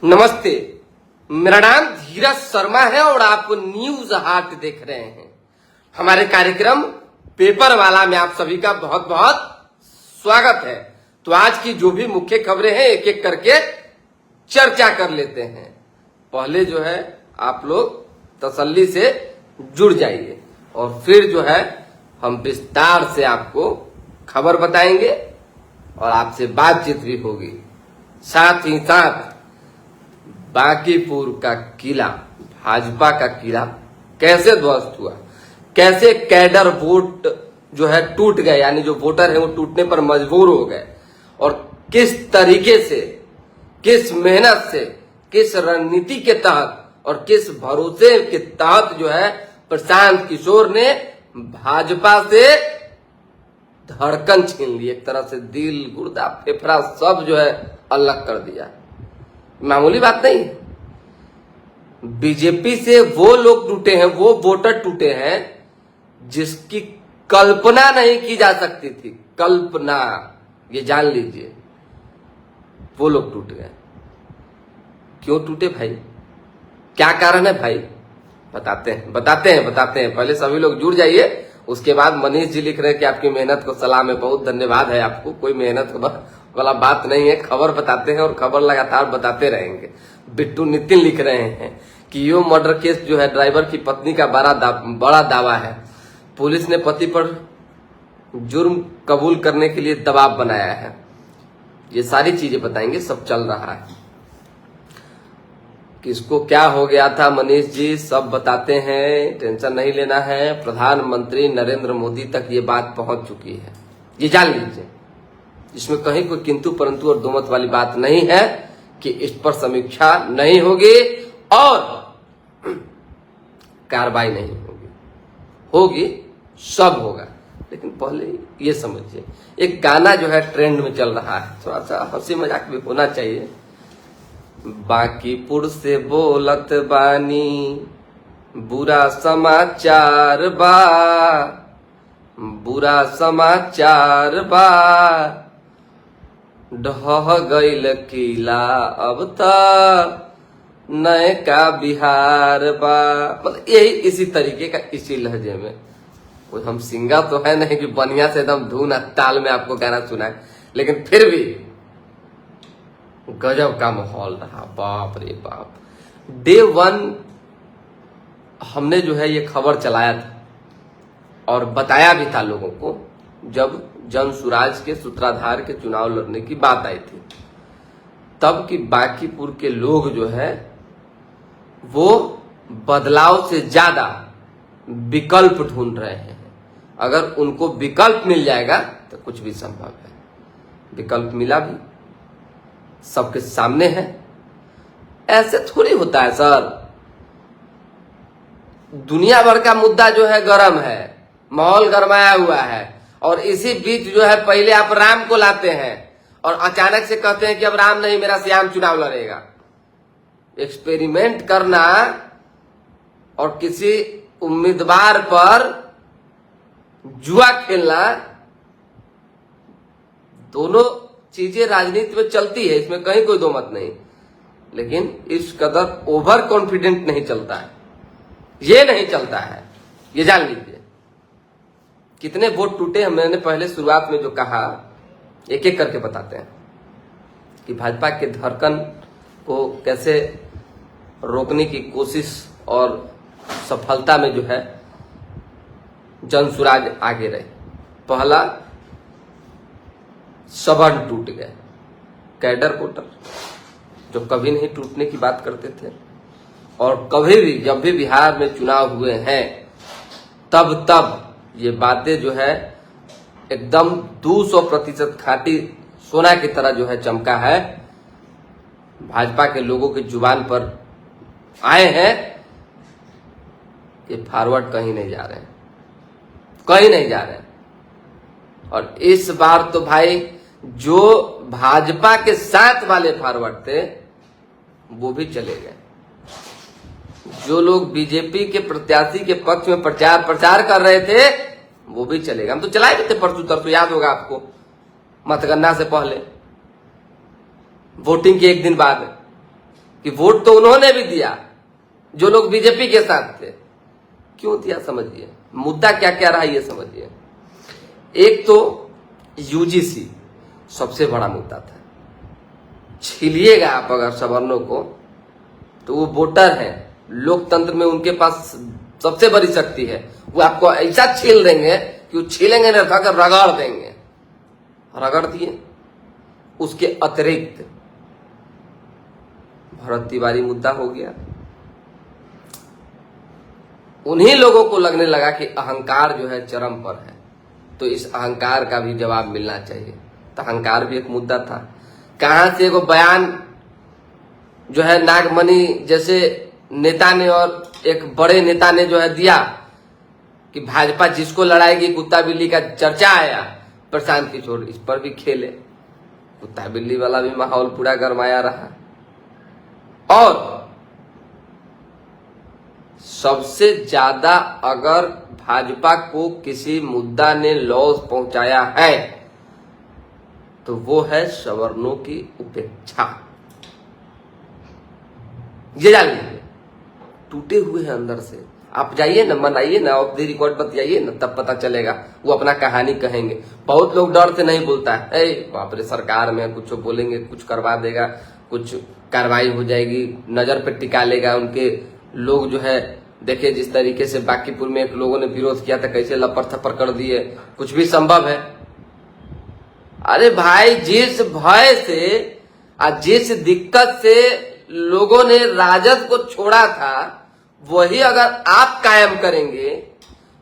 नमस्ते, मेरा नाम धीरज शर्मा है और आप न्यूज हाट देख रहे हैं। हमारे कार्यक्रम पेपर वाला में आप सभी का बहुत बहुत स्वागत है। तो आज की जो भी मुख्य खबरें हैं एक एक करके चर्चा कर लेते हैं। पहले जो है आप लोग तसल्ली से जुड़ जाइए और फिर जो है हम विस्तार से आपको खबर बताएंगे और आपसे बातचीत भी होगी। साथ ही साथ बांकीपुर का किला, भाजपा का किला कैसे ध्वस्त हुआ, कैसे कैडर वोट जो है टूट गए, यानी जो वोटर है वो टूटने पर मजबूर हो गए, और किस तरीके से, किस मेहनत से, किस रणनीति के तहत और किस भरोसे के तहत जो है प्रशांत किशोर ने भाजपा से धड़कन छीन ली। एक तरह से दिल, गुर्दा, फेफड़ा सब जो है अलग कर दिया। मामूली बात नहीं है। बीजेपी से वो लोग टूटे हैं, वो वोटर टूटे हैं जिसकी कल्पना नहीं की जा सकती थी। कल्पना, ये जान लीजिए, वो लोग टूट गए। क्यों टूटे भाई, क्या कारण है भाई, बताते हैं। पहले सभी लोग जुड़ जाइए। उसके बाद मनीष जी लिख रहे हैं कि आपकी मेहनत को सलाम है, बहुत धन्यवाद है आपको। कोई मेहनत वाला बात नहीं है, खबर बताते हैं और खबर लगातार बताते रहेंगे। बिट्टू नितिन लिख रहे हैं कि यो मर्डर केस जो है ड्राइवर की पत्नी का बड़ा दावा है। पुलिस ने पति पर जुर्म कबूल करने के लिए दबाव बनाया है। ये सारी चीजें बताएंगे, सब चल रहा है। किसको क्या हो गया था मनीष जी, सब बताते हैं, टेंशन नहीं लेना है। प्रधानमंत्री नरेंद्र मोदी तक ये बात पहुंच चुकी है, ये जान लीजिए। इसमें कहीं कोई किंतु परंतु और दोमत वाली बात नहीं है कि इस पर समीक्षा नहीं होगी और कार्रवाई नहीं होगी, सब होगा। लेकिन पहले ये समझिए, एक गाना जो है ट्रेंड में चल रहा है, थोड़ा सा हंसी मजाक भी होना चाहिए। बांकीपुर से बोलत बानी, बुरा समाचार बा, ढह गईल किला अब तक नए का बिहार बा। मतलब यही इसी तरीके का, इसी लहजे में। कोई हम सिंगर तो है नहीं कि बढ़िया से एकदम धुन ताल में आपको गाना सुनाए, लेकिन फिर भी गजब का माहौल रहा। बाप रे बाप। डे 1 हमने जो है ये खबर चलाया था और बताया भी था लोगों को, जब जन सुराज के सूत्राधार के चुनाव लड़ने की बात आई थी, तब कि बांकीपुर के लोग जो है वो बदलाव से ज्यादा विकल्प ढूंढ रहे हैं। अगर उनको विकल्प मिल जाएगा तो कुछ भी संभव है। विकल्प मिला भी, सबके सामने है। ऐसे थोड़ी होता है सर। दुनिया भर का मुद्दा जो है गर्म है, माहौल गरमाया हुआ है, और इसी बीच जो है पहले आप राम को लाते हैं और अचानक से कहते हैं कि अब राम नहीं, मेरा श्याम चुनाव लड़ेगा। एक्सपेरिमेंट करना और किसी उम्मीदवार पर जुआ खेलना, दोनों चीजें राजनीति में चलती है, इसमें कहीं कोई दो मत नहीं। लेकिन इस कदर ओवर कॉन्फिडेंट नहीं चलता है, ये नहीं चलता है, ये जान लीजिए। कितने वोट टूटे, मैंने पहले शुरुआत में जो कहा, एक एक करके बताते हैं कि भाजपा के धड़कन को कैसे रोकने की कोशिश और सफलता में जो है जन सुराज आगे रहे। पहला, सबन टूट गए। कैडर वोटर जो कभी नहीं टूटने की बात करते थे, और कभी भी जब भी बिहार में चुनाव हुए हैं तब ये बातें जो है एकदम 200% खाटी सोना की तरह जो है चमका है। भाजपा के लोगों की जुबान पर आए हैं कि फॉरवर्ड कहीं नहीं जा रहे हैं, कहीं नहीं जा रहे हैं। और इस बार तो भाई जो भाजपा के साथ वाले फॉरवर्ड थे वो भी चले गए। जो लोग बीजेपी के प्रत्याशी के पक्ष में प्रचार कर रहे थे वो भी चले गए। हम तो चलाए भी थे परसों तरसों, याद होगा आपको, मतगणना से पहले, वोटिंग के एक दिन बाद। कि वोट तो उन्होंने भी दिया जो लोग बीजेपी के साथ थे। क्यों दिया समझिए, मुद्दा क्या क्या रहा ये समझिए। एक तो यूजीसी सबसे बड़ा मुद्दा था। छिलिएगा आप अगर सवर्णों को तो वो वोटर हैं, लोकतंत्र में उनके पास सबसे बड़ी शक्ति है। वो आपको ऐसा छील देंगे कि वो छीलेंगे नहीं, रखाकर रगड़ देंगे। रगड़ दिए। उसके अतिरिक्त भरत तिवारी मुद्दा हो गया। उन्हीं लोगों को लगने लगा कि अहंकार जो है चरम पर है, तो इस अहंकार का भी जवाब मिलना चाहिए। तो अहंकार भी एक मुद्दा था। कहां से एगो बयान जो है नागमणि जैसे नेता ने और एक बड़े नेता ने जो है दिया कि भाजपा जिसको लड़ाएगी, कुत्ता बिल्ली का चर्चा आया। प्रशांत किशोर इस पर भी खेले, कुत्ता बिल्ली वाला भी माहौल पूरा गरमाया रहा। और सबसे ज्यादा अगर भाजपा को किसी मुद्दा ने लॉस पहुंचाया है तो वो है सवर्णों की उपेक्षा। ये जान लीजिए, टूटे हुए हैं अंदर से। आप जाइए ना, मनाइए ना, ऑफ द रिकॉर्ड बतियाइए ना, तब पता चलेगा। वो अपना कहानी कहेंगे। बहुत लोग डर से नहीं बोलता है, बाप रे सरकार में कुछ बोलेंगे, कुछ करवा देगा, कुछ कार्रवाई हो जाएगी, नजर पे टिका लेगा उनके लोग जो है। देखिए जिस तरीके से बांकीपुर में एक लोगों ने विरोध किया था, कैसे लपड़ थप्पड़ कर दिए। कुछ भी संभव है। अरे भाई, जिस भय से और जिस दिक्कत से लोगों ने राजद को छोड़ा था, वही अगर आप कायम करेंगे,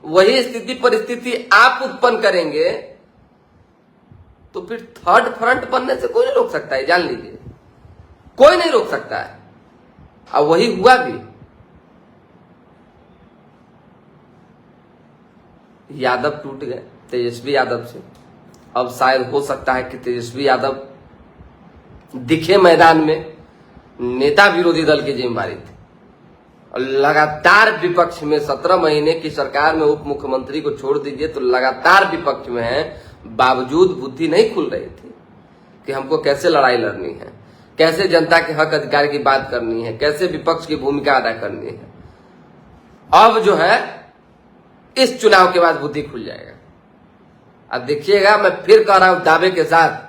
वही स्थिति परिस्थिति आप उत्पन्न करेंगे, तो फिर थर्ड फ्रंट बनने से कोई नहीं रोक सकता है। जान लीजिए, कोई नहीं रोक सकता है। और वही हुआ भी। यादव टूट गए तेजस्वी यादव से। अब शायद हो सकता है कि तेजस्वी यादव दिखे मैदान में। नेता विरोधी दल की जिम्मेदारी थी और लगातार विपक्ष में 17 महीने की सरकार में उप मुख्यमंत्री को छोड़ दीजिए तो लगातार विपक्ष में है, बावजूद बुद्धि नहीं खुल रही थी कि हमको कैसे लड़ाई लड़नी है, कैसे जनता के हक अधिकार की बात करनी है, कैसे विपक्ष की भूमिका अदा करनी है। अब जो है इस चुनाव के बाद बुद्धि खुल जाएगा। अब देखिएगा, मैं फिर कह रहा हूं दावे के साथ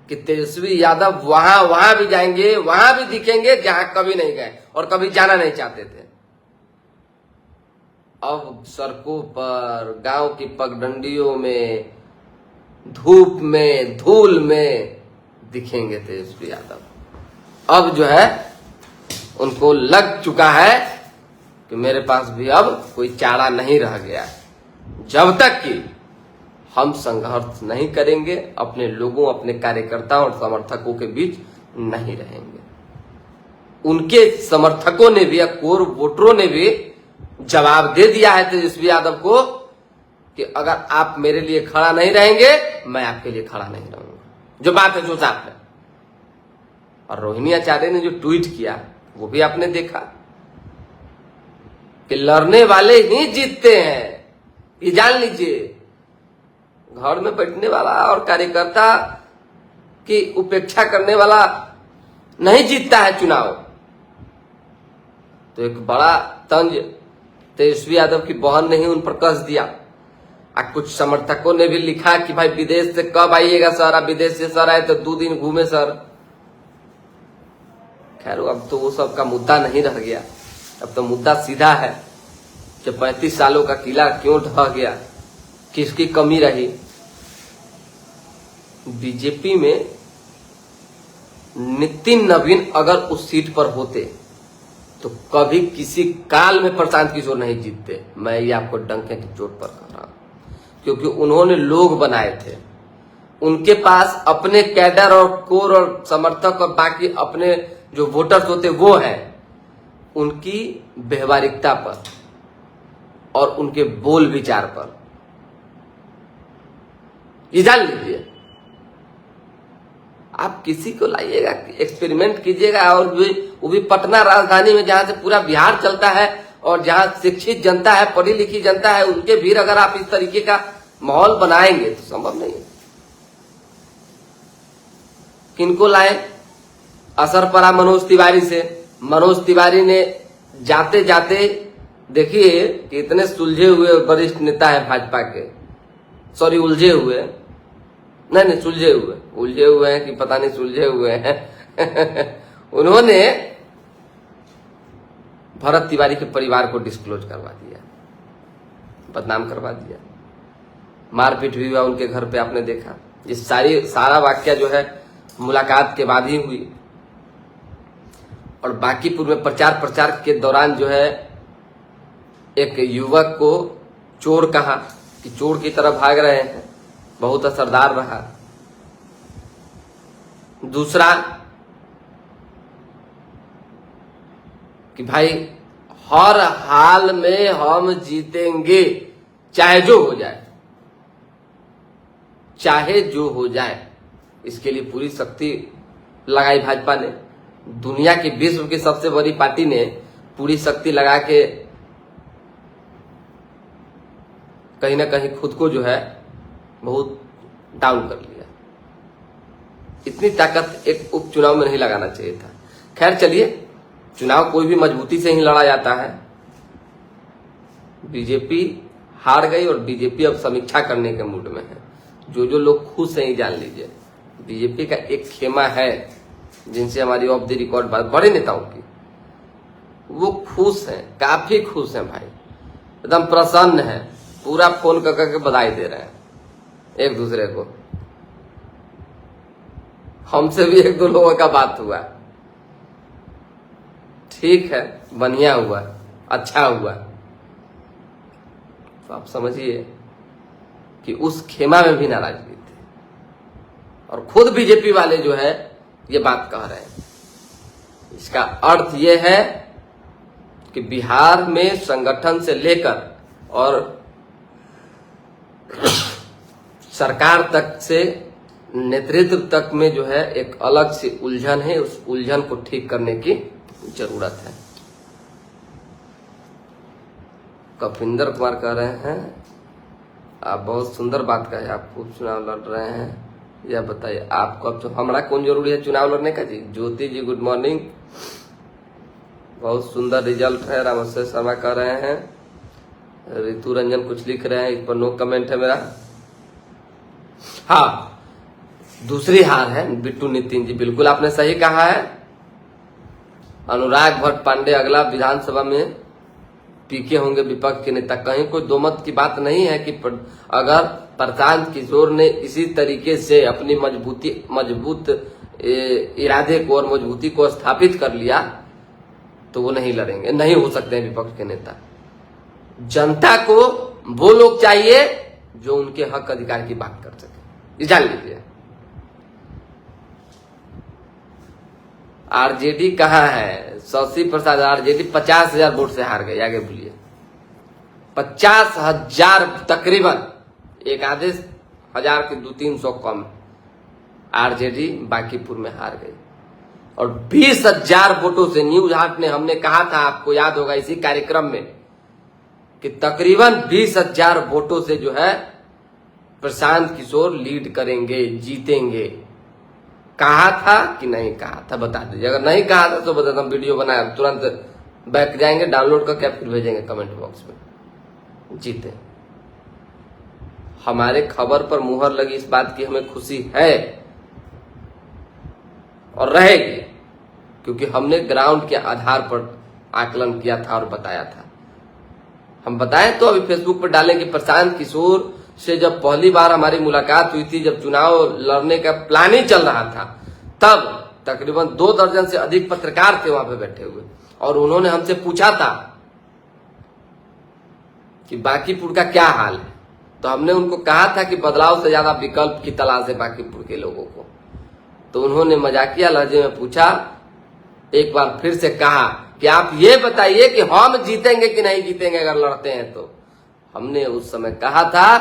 कि तेजस्वी यादव वहां भी जाएंगे, वहां भी दिखेंगे जहां कभी नहीं गए और कभी जाना नहीं चाहते थे। अब सड़कों पर, गांव की पगडंडियों में, धूप में, धूल में दिखेंगे तेजस्वी यादव। अब जो है उनको लग चुका है कि मेरे पास भी अब कोई चारा नहीं रह गया। जब तक कि हम संघर्ष नहीं करेंगे, अपने लोगों, अपने कार्यकर्ताओं और समर्थकों के बीच नहीं रहेंगे। उनके समर्थकों ने भी, कोर वोटरों ने भी जवाब दे दिया है तेजस्वी यादव को कि अगर आप मेरे लिए खड़ा नहीं रहेंगे, मैं आपके लिए खड़ा नहीं रहूंगा। जो बात है जो साफ है। और रोहिणी आचार्य ने जो ट्वीट किया वो भी आपने देखा कि लड़ने वाले ही जीतते हैं। ये जान लीजिए, घर में बैठने वाला और कार्यकर्ता की उपेक्षा करने वाला नहीं जीतता है चुनाव। तो एक बड़ा तंज तेजस्वी यादव की बहन ने ही उन पर कस दिया। कुछ समर्थकों ने भी लिखा कि भाई विदेश से कब आइएगा सर, अब विदेश से सर आए तो 2 दिन घूमे सर। खैर अब तो वो सब का मुद्दा नहीं रह गया। अब तो मुद्दा सीधा है कि 35 सालों का किला क्यों ढह गया, किसकी कमी रही। बीजेपी में नितिन नवीन अगर उस सीट पर होते तो कभी किसी काल में प्रशांत किशोर नहीं जीतते। मैं ये आपको डंके की चोट पर कह रहा हूं, क्योंकि उन्होंने लोग बनाए थे। उनके पास अपने कैडर और कोर और समर्थक और बाकी अपने जो वोटर्स होते वो हैं। उनकी व्यवहारिकता पर और उनके बोल विचार पर ये जान लीजिए। आप किसी को लाइएगा, एक्सपेरिमेंट कीजिएगा, और वो भी पटना राजधानी में जहां से पूरा बिहार चलता है और जहां शिक्षित जनता है, पढ़ी लिखी जनता है, उनके भीड़ अगर आप इस तरीके का माहौल बनाएंगे तो संभव नहीं है। किनको लाए? असर पड़ा मनोज तिवारी से। मनोज तिवारी ने जाते जाते देखिए कि इतने सुलझे हुए वरिष्ठ नेता है भाजपा के, सॉरी उलझे हुए, नहीं उलझे हुए हैं कि पता नहीं सुलझे हुए हैं उन्होंने भरत तिवारी के परिवार को डिस्क्लोज करवा दिया, बदनाम करवा दिया, मारपीट भी हुआ उनके घर पे, आपने देखा। ये सारा वाक्य जो है मुलाकात के बाद ही हुई। और बांकीपुर में प्रचार के दौरान जो है एक युवक को चोर कहा कि चोर की तरह भाग रहे हैं, बहुत असरदार रहा। दूसरा कि भाई हर हाल में हम जीतेंगे, चाहे जो हो जाए, चाहे जो हो जाए। इसके लिए पूरी शक्ति लगाई भाजपा ने। दुनिया की, विश्व की सबसे बड़ी पार्टी ने पूरी शक्ति लगा के कहीं ना कहीं खुद को जो है बहुत डाउन कर लिया। इतनी ताकत एक उपचुनाव में नहीं लगाना चाहिए था। खैर चलिए, चुनाव कोई भी मजबूती से ही लड़ा जाता है। बीजेपी हार गई और बीजेपी अब समीक्षा करने के मूड में है। जो लोग खुश हैं जान लीजिए, बीजेपी का एक खेमा है जिनसे हमारी ऑफ द रिकॉर्ड बात बड़े नेताओं की, वो खुश हैं, काफी खुश हैं भाई, एकदम प्रसन्न है, पूरा फोन कर करके बधाई दे रहे हैं एक दूसरे को। हमसे भी एक दो लोगों का बात हुआ, ठीक है, बढ़िया हुआ, अच्छा हुआ। तो आप समझिए कि उस खेमा में भी नाराजगी थी और खुद बीजेपी वाले जो है ये बात कह रहे हैं। इसका अर्थ ये है कि बिहार में संगठन से लेकर और सरकार तक से नेतृत्व तक में जो है एक अलग सी उलझन है। उस उलझन को ठीक करने की जरूरत है। कपिंदर कुमार कह रहे हैं आप बहुत सुंदर बात कहे, आप खूब चुनाव लड़ रहे हैं, यह बताइए आपको अब हमारा कौन जरूरी है चुनाव लड़ने का। जी ज्योति जी गुड मॉर्निंग, बहुत सुंदर रिजल्ट है, रामेश्वर शर्मा कह रहे हैं। ऋतु रंजन कुछ लिख रहे हैं, इस पर नो कमेंट है मेरा। हाँ, दूसरी हार है बिट्टू नितिन जी, बिल्कुल आपने सही कहा है। अनुराग भट्ट पांडे अगला विधानसभा में पीके होंगे विपक्ष के नेता, कहीं कोई दो मत की बात नहीं है कि अगर प्रशांत किशोर ने इसी तरीके से अपनी मजबूत इरादे को और मजबूती को स्थापित कर लिया तो वो नहीं लड़ेंगे, नहीं हो सकते हैं विपक्ष के नेता। जनता को वो लोग चाहिए जो उनके हक अधिकार की बात कर सके, जान लीजिए। आरजेडी कहाँ है? शशि प्रसाद आरजेडी 50,000 वोट से हार गए। आगे बोलिए, 50,000 तकरीबन, एक आधे हजार के 200-300 कम आरजेडी बांकीपुर में हार गई। और 20,000 वोटों से न्यूज हाट ने, हमने कहा था, आपको याद होगा इसी कार्यक्रम में, कि तकरीबन 20,000 वोटों से जो है प्रशांत किशोर लीड करेंगे, जीतेंगे। कहा था कि नहीं कहा था? बता दीजिए। अगर नहीं कहा था तो बता, हम वीडियो बनाया तुरंत बैक जाएंगे, डाउनलोड करके फिर भेजेंगे कमेंट बॉक्स में। जीते, हमारे खबर पर मुहर लगी, इस बात की हमें खुशी है और रहेगी, क्योंकि हमने ग्राउंड के आधार पर आकलन किया था और बताया था। हम बताएं तो अभी फेसबुक पर डालें कि प्रशांत किशोर से जब पहली बार हमारी मुलाकात हुई थी, जब चुनाव लड़ने का प्लान ही चल रहा था, तब तकरीबन 2 दर्जन से अधिक पत्रकार थे वहां पे बैठे हुए और उन्होंने हमसे पूछा था कि बांकीपुर का क्या हाल है। तो हमने उनको कहा था कि बदलाव से ज्यादा विकल्प की तलाश है बांकीपुर के लोगों को। तो उन्होंने मजाकिया लहजे में पूछा, एक बार फिर से कहा कि आप ये बताइए कि हम जीतेंगे कि नहीं जीतेंगे अगर लड़ते हैं तो। हमने उस समय कहा था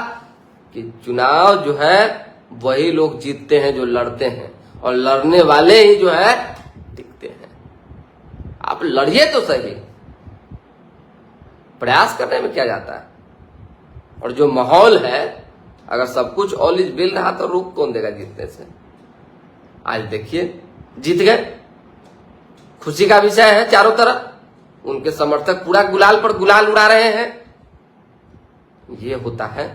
कि चुनाव जो है वही लोग जीतते हैं जो लड़ते हैं, और लड़ने वाले ही जो है टिकते हैं। आप लड़िए तो सही, प्रयास करने में क्या जाता है। और जो माहौल है, अगर सब कुछ ऑल इज वेल रहा तो रोक कौन देगा जीतने से। आज देखिए जीत गए, खुशी का विषय है। चारों तरफ उनके समर्थक पूरा गुलाल पर गुलाल उड़ा रहे हैं। ये होता है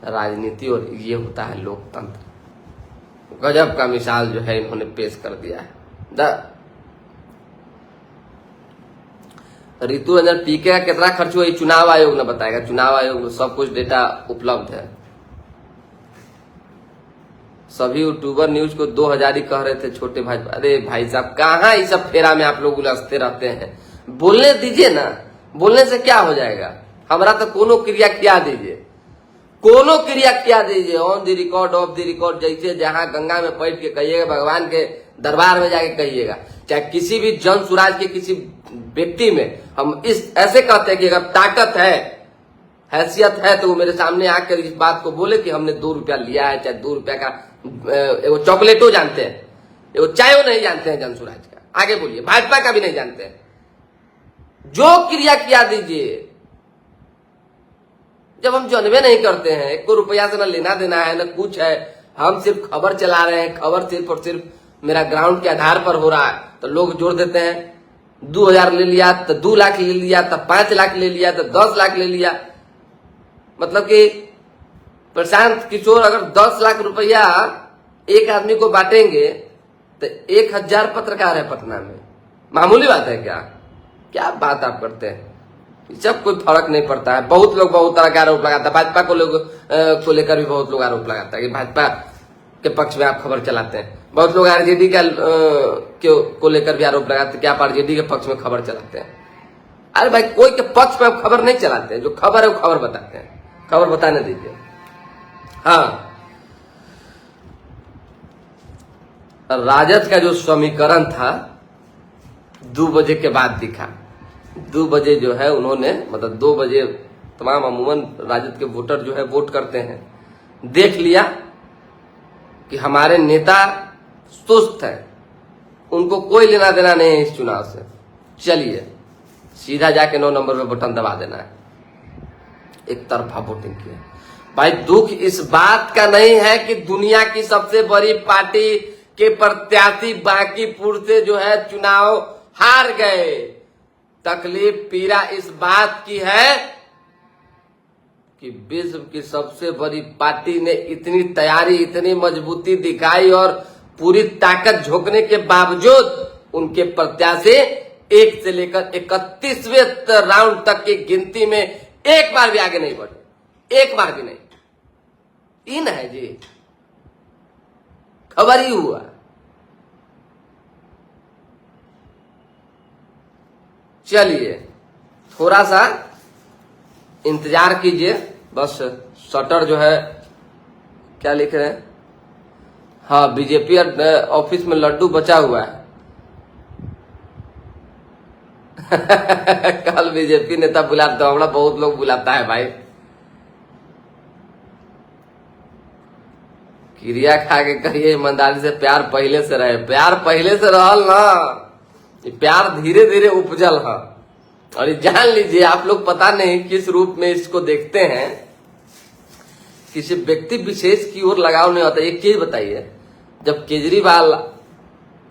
राजनीति और ये होता है लोकतंत्र। गजब का मिसाल जो है इन्होंने पेश कर दिया है। ऋतु रंजन पीके का कितना खर्च हुआ चुनाव आयोग ने बताएगा। चुनाव आयोग में सब कुछ डेटा उपलब्ध है। सभी यूट्यूबर न्यूज को 2000 ही कह रहे थे छोटे भाई। अरे भाई साहब कहाँ इस सब फेरा में आप लोग उलझते रहते हैं। बोलने दीजिए ना, बोलने से क्या हो जाएगा। हमारा तो कोनो क्रिया किया दीजिए, कोनो क्रिया किया दीजिए on the record of the record. जैसे जहां गंगा में बैठ के कहिएगा, भगवान के दरबार में जाके कहिएगा, चाहे किसी भी जन सुराज के किसी व्यक्ति में हम इस ऐसे कहते हैं कि अगर ताकत है, हैसियत है, तो वो मेरे सामने आकर इस बात को बोले कि हमने 2 रुपया लिया है, चाहे 2 रुपया का वो चॉकलेटो जानते हैं, वो चाय नहीं जानते हैं जन सुराज का। आगे बोलिए, भाजपा का भी नहीं जानते हैं। जो क्रिया किया दीजिए। जब हम जनवे नहीं करते हैं, 1 रुपया से न लेना देना है न कुछ है, हम सिर्फ खबर चला रहे हैं, खबर सिर्फ और सिर्फ मेरा ग्राउंड के आधार पर हो रहा है, तो लोग जोड़ देते हैं। 2000 ले लिया तो 2 लाख ले लिया, तो 5 लाख ले लिया, तो 10 लाख ले लिया। मतलब कि प्रशांत किशोर अगर 10 लाख रुपया एक आदमी को बांटेंगे तो 1000 पत्रकार है पटना में। मामूली बात है क्या? क्या बात आप करते हैं। सब कोई फर्क नहीं पड़ता है। बहुत लोग बहुत तरह का आरोप लगाता है। भाजपा को लेकर भी बहुत लोग आरोप लगाता है कि भाजपा के पक्ष में आप खबर चलाते हैं। बहुत लोग आरजेडी को लेकर भी आरोप लगाते हैं कि आप आरजेडी के पक्ष में खबर चलाते हैं। अरे भाई, कोई के पक्ष में आप खबर नहीं चलाते हैं। जो खबर है वो खबर बताते हैं। खबर बताने दीजिए। हाँ, राजद का जो समीकरण था 2 बजे के बाद दिखा। 2 बजे जो है उन्होंने, मतलब 2 बजे तमाम अमूमन राजद के वोटर जो है वोट करते हैं, देख लिया कि हमारे नेता सुस्त है, उनको कोई लेना देना नहीं है इस चुनाव से, चलिए सीधा जाके 9 नंबर पे बटन दबा देना है। एक तरफा वोटिंग किया। भाई दुख इस बात का नहीं है कि दुनिया की सबसे बड़ी पार्टी के प्रत्याशी बांकीपुर से जो है चुनाव हार गए। तकलीफ पीड़ा इस बात की है कि विश्व की सबसे बड़ी पार्टी ने इतनी तैयारी, इतनी मजबूती दिखाई और पूरी ताकत झोंकने के बावजूद उनके प्रत्याशी 1 से लेकर 31वें राउंड तक की गिनती में एक बार भी आगे नहीं बढ़े। एक बार भी नहीं। इन है जी, खबर ही हुआ। चलिए थोड़ा सा इंतजार कीजिए। बस शटर जो है, क्या लिख रहे हैं, हाँ, बीजेपी ऑफिस में लड्डू बचा हुआ है। कल बीजेपी नेता बुलाता, हमारा बहुत लोग बुलाता है भाई। क्रिया खा के कहिए ईमानदारी से, प्यार पहले से रहे। प्यार पहले से रहल ना, प्यार धीरे धीरे उपजल है। और जान लीजिए, आप लोग पता नहीं किस रूप में इसको देखते हैं, किसी व्यक्ति विशेष की ओर लगाव नहीं होता। एक चीज बताइए, जब केजरीवाल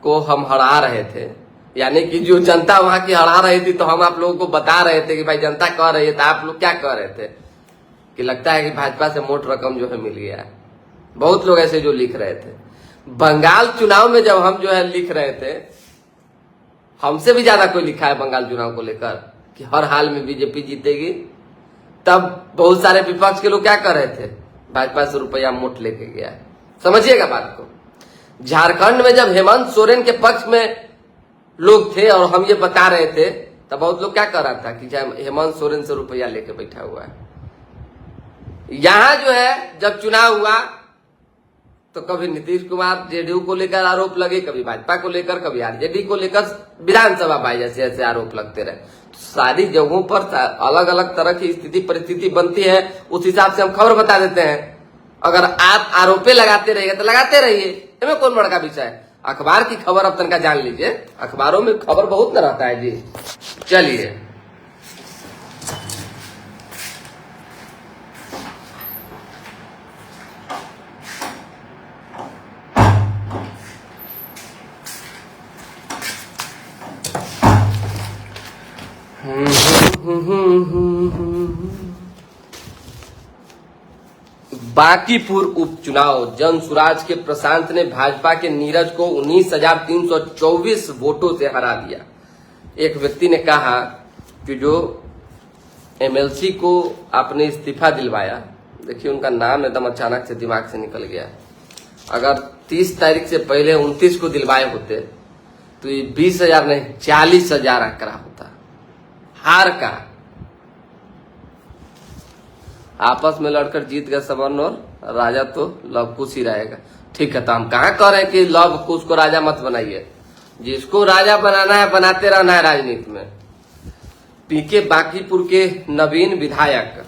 को हम हरा रहे थे, यानी कि जो जनता वहां की हरा रही थी, तो हम आप लोगों को बता रहे थे कि भाई जनता कह रही है, तो आप लोग क्या कह रहे थे कि लगता है कि भाजपा से मोट रकम जो है मिल गया है। बहुत लोग ऐसे जो लिख रहे थे। बंगाल चुनाव में जब हम जो है लिख रहे थे, हमसे भी ज्यादा कोई लिखा है बंगाल चुनाव को लेकर कि हर हाल में बीजेपी जीतेगी, तब बहुत सारे विपक्ष के लोग क्या कर रहे थे, भाजपा से रुपया मोट लेके गया है। समझिएगा बात को। झारखंड में जब हेमंत सोरेन के पक्ष में लोग थे और हम ये बता रहे थे, तब बहुत लोग क्या कर रहा था कि हेमंत सोरेन से रुपया लेके बैठा हुआ है। यहां जो है जब चुनाव हुआ तो कभी नीतीश कुमार जेडीयू को लेकर आरोप लगे, कभी भाजपा को लेकर, कभी आरजेडी को लेकर, विधानसभा भाई जैसे ऐसे आरोप लगते रहे। तो सारी जगहों पर अलग अलग तरह की स्थिति परिस्थिति बनती है, उस हिसाब से हम खबर बता देते हैं। अगर आप आरोपे लगाते रहिए तो लगाते रहिए, इसमें कौन बड़का विषय है। अखबार की खबर अब तनका जान लीजिए, अखबारों में खबर बहुत न रहता है जी। चलिए बांकीपुर उपचुनाव जन सुराज के प्रशांत ने भाजपा के नीरज को 19,324 वोटों से हरा दिया। एक व्यक्ति ने कहा कि जो एमएलसी को आपने इस्तीफा दिलवाया, देखिए उनका नाम एकदम अचानक से दिमाग से निकल गया। अगर 30 तारीख से पहले 29 को दिलवाए होते तो ये 20,000 नहीं 40,000 आंकड़ा होता। हार का आपस में लड़कर जीत गए सबन और राजा तो लव कुश ही रहेगा। ठीक है, तो हम कहाँ कह रहे हैं कि लव कुश को राजा मत बनाइए। जिसको राजा बनाना है बनाते रहना है राजनीति में। पीके बांकीपुर के नवीन विधायक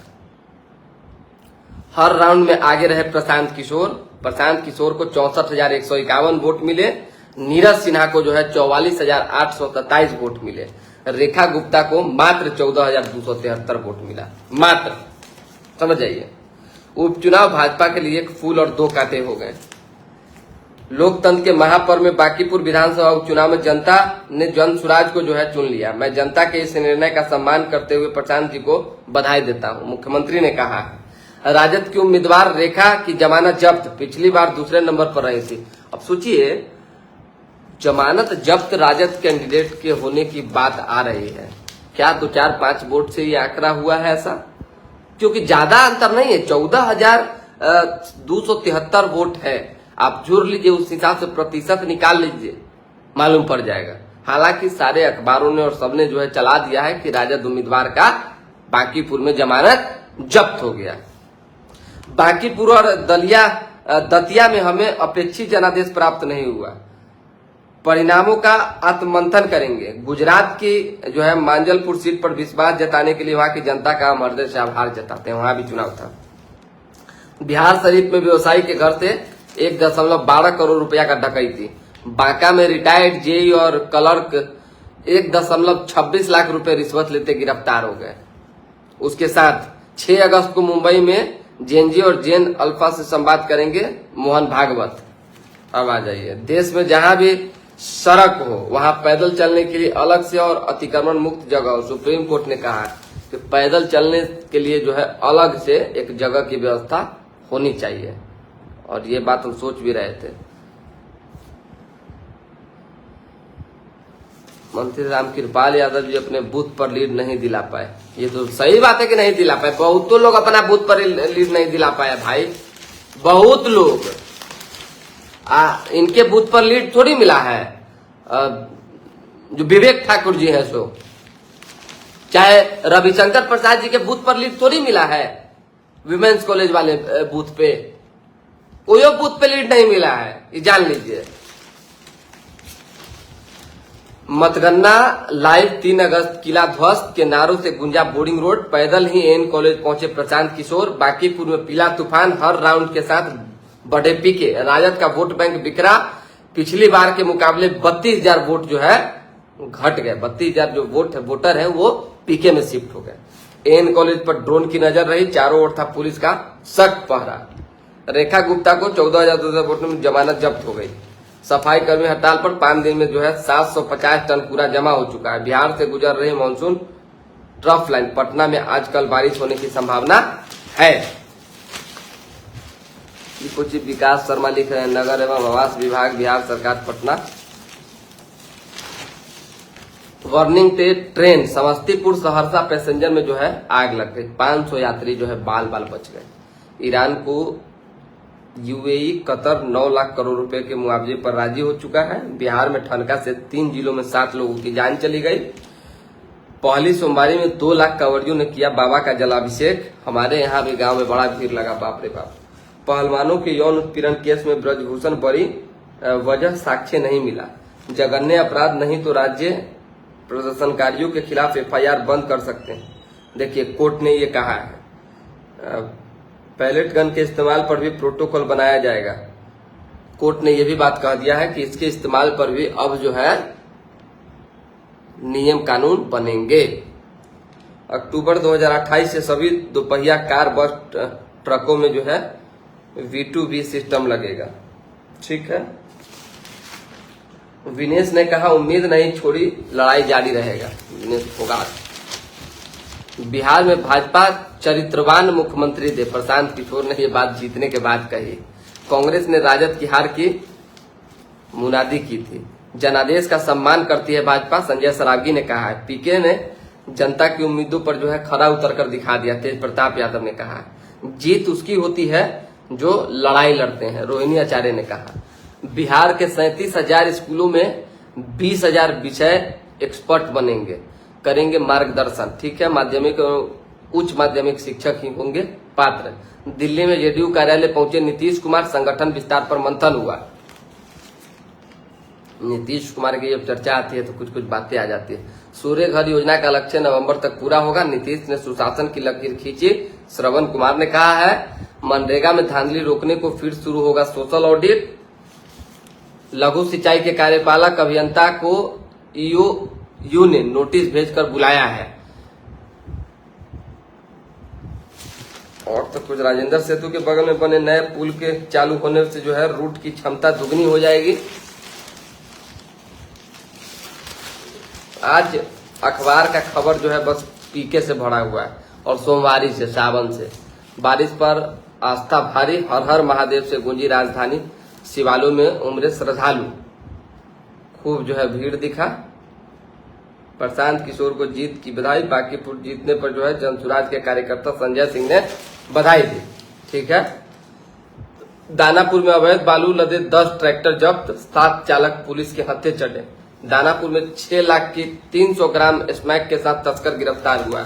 हर राउंड में आगे रहे प्रशांत किशोर को 64,151 वोट मिले। नीरज सिन्हा को जो है 44,827 वोट मिले। रेखा गुप्ता को मात्र 14,273 वोट मिला। मात्र, समझ जाइए, उपचुनाव भाजपा के लिए एक फूल और दो कांटे हो गए। लोकतंत्र के महापर्व में बांकीपुर विधानसभा उपचुनाव में जनता ने जन सुराज को जो है चुन लिया। मैं जनता के इस निर्णय का सम्मान करते हुए प्रशांत जी को बधाई देता हूं। मुख्यमंत्री ने कहा राजद की उम्मीदवार रेखा की जमानत जब्त, पिछली बार दूसरे नंबर पर रही थी। अब सोचिए, जमानत जब्त राजद कैंडिडेट के होने की बात आ रही है। क्या 2-4-5 वोट से ये आंकड़ा हुआ है ऐसा? क्योंकि ज्यादा अंतर नहीं है, 14,273 वोट है। आप जोड़ लीजिए, उस हिसाब से प्रतिशत निकाल लीजिए, मालूम पड़ जाएगा। हालांकि सारे अखबारों ने और सबने जो है चला दिया है कि राजद उम्मीदवार का बांकीपुर में जमानत जब्त हो गया। बांकीपुर और दतिया में हमें अपेक्षित जनादेश प्राप्त नहीं हुआ। परिणामों का आत्ममंथन करेंगे। गुजरात की जो है मांजलपुर सीट पर विश्वास जताने के लिए वहां की जनता का हम हृदय से आभार जताते हैं। वहां भी चुनाव था। बिहार शरीफ में व्यवसायी के घर से 1.12 करोड़ रुपया का डकैती। बांका में रिटायर्ड जेई और क्लर्क 1.26 लाख रुपए रिश्वत लेते गिरफ्तार हो गए। उसके साथ 6 अगस्त को मुंबई में जेएनजी और जेन अल्फा से संवाद करेंगे मोहन भागवत। अब आ जाइए, देश में जहां भी सड़क हो वहां पैदल चलने के लिए अलग से और अतिक्रमण मुक्त जगह हो। सुप्रीम कोर्ट ने कहा कि पैदल चलने के लिए जो है अलग से एक जगह की व्यवस्था होनी चाहिए, और ये बात हम सोच भी रहे थे। मंत्री रामकृपाल यादव जी अपने बूथ पर लीड नहीं दिला पाए। ये तो सही बात है कि नहीं दिला पाए। बहुत तो लोग अपना बूथ पर लीड नहीं दिला पाए भाई, बहुत लोग। इनके बूथ पर लीड थोड़ी मिला है। जो विवेक ठाकुर जी हैं सो, चाहे रविशंकर प्रसाद जी के बूथ पर लीड थोड़ी मिला है। विमेंस कॉलेज वाले बूथ पे कोई बूथ पे लीड नहीं मिला है, ये जान लीजिए। मतगणना लाइव 3 अगस्त किला ध्वस्त के नारों से गुंजा बोर्डिंग रोड। पैदल ही एन कॉलेज पहुंचे प्रशांत किशोर। बांकीपुर में पीला तूफान हर राउंड के साथ बढ़े पीके। राजद का वोट बैंक बिखरा। पिछली बार के मुकाबले 32,000 वोट जो है घट गए। 32,000 जो वोटर है वो पीके में शिफ्ट हो गए। एन कॉलेज पर ड्रोन की नजर रही। चारों ओर था पुलिस का सख्त पहरा। रेखा गुप्ता को 14,200 वोट में जमानत जब्त हो गई। सफाई कर्मी हड़ताल पर 5 दिन में जो है 750 टन कूड़ा जमा हो चुका है। बिहार से गुजर रही मानसून ट्रफ लाइन। पटना में आजकल बारिश होने की संभावना है। कुछ विकास शर्मा लिख रहे हैं, नगर एवं आवास विभाग बिहार सरकार Patna. Warning train Samastipur Saharsa passenger में जो है आग लग गई। 500 यात्री जो है बाल बच गए। ईरान को यूएई कतर 9 लाख करोड़ रुपए के मुआवजे पर राजी हो चुका है। बिहार में ठनका से 3 जिलों में 7 लोगों की जान चली गई। पहली सोमवारी में 2 लाख कांवड़ियों ने किया बाबा का जलाभिषेक। हमारे यहाँ भी गांव में बड़ा भीड़ लगा, बाप रे बाप। पहलवानों के यौन उत्पीड़न केस में ब्रजभूषण बरी, वजह साक्ष्य नहीं मिला। जघन्य अपराध नहीं तो राज्य प्रदर्शनकारियों के खिलाफ एफआईआर बंद कर सकते हैं। देखिए, कोर्ट ने ये कहा है। पैलेट गन के इस्तेमाल पर भी प्रोटोकॉल बनाया जाएगा। कोर्ट ने यह भी बात कह दिया है कि इसके इस्तेमाल पर भी अब जो है नियम कानून बनेंगे। अक्टूबर 2028 से सभी दोपहिया कार बस ट्रकों में जो है V2V सिस्टम लगेगा। ठीक है। विनेश ने कहा उम्मीद नहीं छोड़ी, लड़ाई जारी रहेगा। विनेश फोगाट। बिहार में भाजपा चरित्रवान मुख्यमंत्री दे, प्रशांत किशोर ने ये बात जीतने के बाद कही। कांग्रेस ने राजद की हार की मुनादी की थी। जनादेश का सम्मान करती है भाजपा, संजय सरावगी ने कहा है। पीके ने जनता की उम्मीदों पर जो है खरा उतर कर दिखा दिया, तेज प्रताप यादव ने कहा। जीत उसकी होती है जो लड़ाई लड़ते हैं, रोहिणी आचार्य ने कहा। बिहार के 37,000 स्कूलों में 20,000 विषय एक्सपर्ट बनेंगे, करेंगे मार्गदर्शन। ठीक है, माध्यमिक उच्च माध्यमिक शिक्षक ही होंगे पात्र। दिल्ली में जेडीयू कार्यालय पहुंचे नीतीश कुमार, संगठन विस्तार पर मंथन हुआ। नीतीश कुमार की जब चर्चा आती है तो कुछ कुछ बातें आ जाती है। सूर्य घर योजना का लक्ष्य नवंबर तक पूरा होगा, नीतीश ने सुशासन की लकीर खींची। श्रवण कुमार ने कहा है मनरेगा में धांधली रोकने को फिर शुरू होगा सोशल ऑडिट। लघु सिंचाई के कार्यपालक अभियंता को ईओयू ने नोटिस भेजकर बुलाया है। और तो कुछ, राजेंद्र सेतु के बगल में बने नए पुल के चालू होने से जो है रूट की क्षमता दुगनी हो जाएगी। आज अखबार का खबर जो है बस पीके से भरा हुआ है और सोमवारी से, सावन से। बारिश पर आस्था भारी, हर हर महादेव से गूंजी राजधानी। शिवालयों में उमड़े श्रद्धालु, खूब जो है भीड़ दिखा। प्रशांत किशोर को जीत की बधाई। बांकीपुर जीतने पर जो है जनसुराज के कार्यकर्ता संजय सिंह ने बधाई दी। ठीक है, दानापुर में अवैध बालू लदे 10 ट्रैक्टर जब्त, 7 चालक पुलिस के हत्थे चढ़े। दानापुर में 6 लाख की 300 ग्राम स्मैक के साथ तस्कर गिरफ्तार हुआ।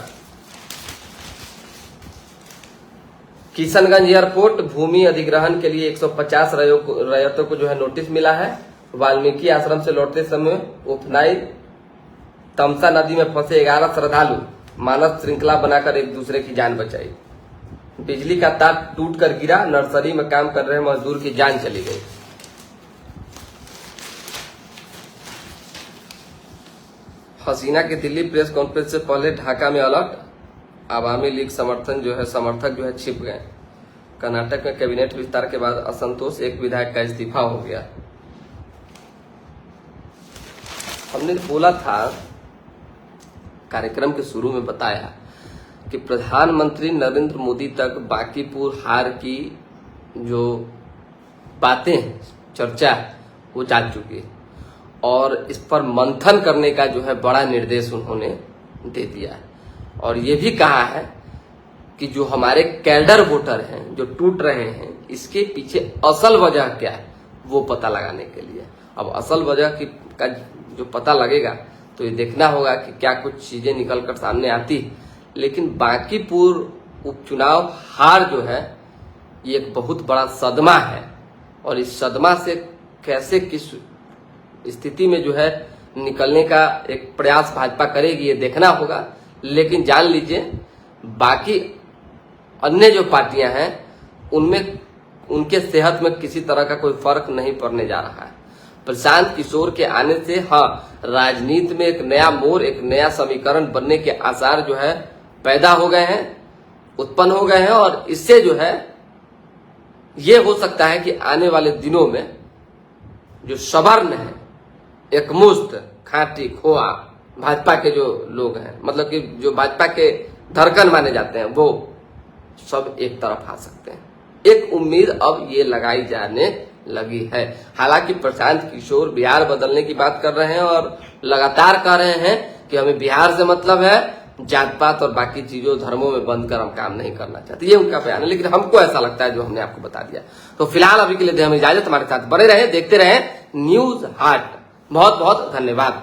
किशनगंज एयरपोर्ट भूमि अधिग्रहण के लिए 150 रैयतों को जो है नोटिस मिला है। वाल्मीकि आश्रम से लौटते समय उफनाई तमसा नदी में फंसे 11 श्रद्धालु, मानस श्रृंखला बनाकर एक दूसरे की जान बचाई। बिजली का तार टूटकर गिरा, नर्सरी में काम कर रहे मजदूर की जान चली गई। हसीना की दिल्ली प्रेस कॉन्फ्रेंस से पहले ढाका में अलर्ट, आवामी लीग समर्थक जो है छिप गए। कर्नाटक में कैबिनेट विस्तार के बाद असंतोष, एक विधायक का इस्तीफा हो गया। हमने बोला था, कार्यक्रम के शुरू में बताया कि प्रधानमंत्री नरेंद्र मोदी तक बांकीपुर हार की जो बातें चर्चा वो जा चुकी है और इस पर मंथन करने का जो है बड़ा निर्देश उन्होंने दे दिया है। और ये भी कहा है कि जो हमारे कैडर वोटर हैं जो टूट रहे हैं, इसके पीछे असल वजह क्या है वो पता लगाने के लिए। अब असल वजह का जो पता लगेगा तो ये देखना होगा कि क्या कुछ चीजें निकलकर सामने आती। लेकिन बांकीपुर उपचुनाव हार जो है ये एक बहुत बड़ा सदमा है और इस सदमा से कैसे किस स्थिति में जो है निकलने का एक प्रयास भाजपा करेगी ये देखना होगा। लेकिन जान लीजिए बाकी अन्य जो पार्टियां हैं उनमें उनके सेहत में किसी तरह का कोई फर्क नहीं पड़ने जा रहा है। प्रशांत किशोर के आने से राजनीति में एक नया मोड़, एक नया समीकरण बनने के आसार जो है पैदा हो गए हैं, उत्पन्न हो गए हैं। और इससे जो है ये हो सकता है कि आने वाले दिनों में जो सवर्ण है, एकमुश्त खाटी खोआ भाजपा के जो लोग हैं, मतलब कि जो भाजपा के धड़कन माने जाते हैं, वो सब एक तरफ आ सकते हैं। एक उम्मीद अब ये लगाई जाने लगी है। हालांकि प्रशांत किशोर बिहार बदलने की बात कर रहे हैं और लगातार कह रहे हैं कि हमें बिहार से मतलब है, जात पात और बाकी चीजों धर्मों में बंद कर हम काम नहीं करना चाहते, ये उनका बयान है। लेकिन हमको ऐसा लगता है जो हमने आपको बता दिया। तो फिलहाल अभी के लिए हमें इजाजत, हमारे साथ बने रहे, देखते रहे न्यूज हाट। बहुत बहुत धन्यवाद।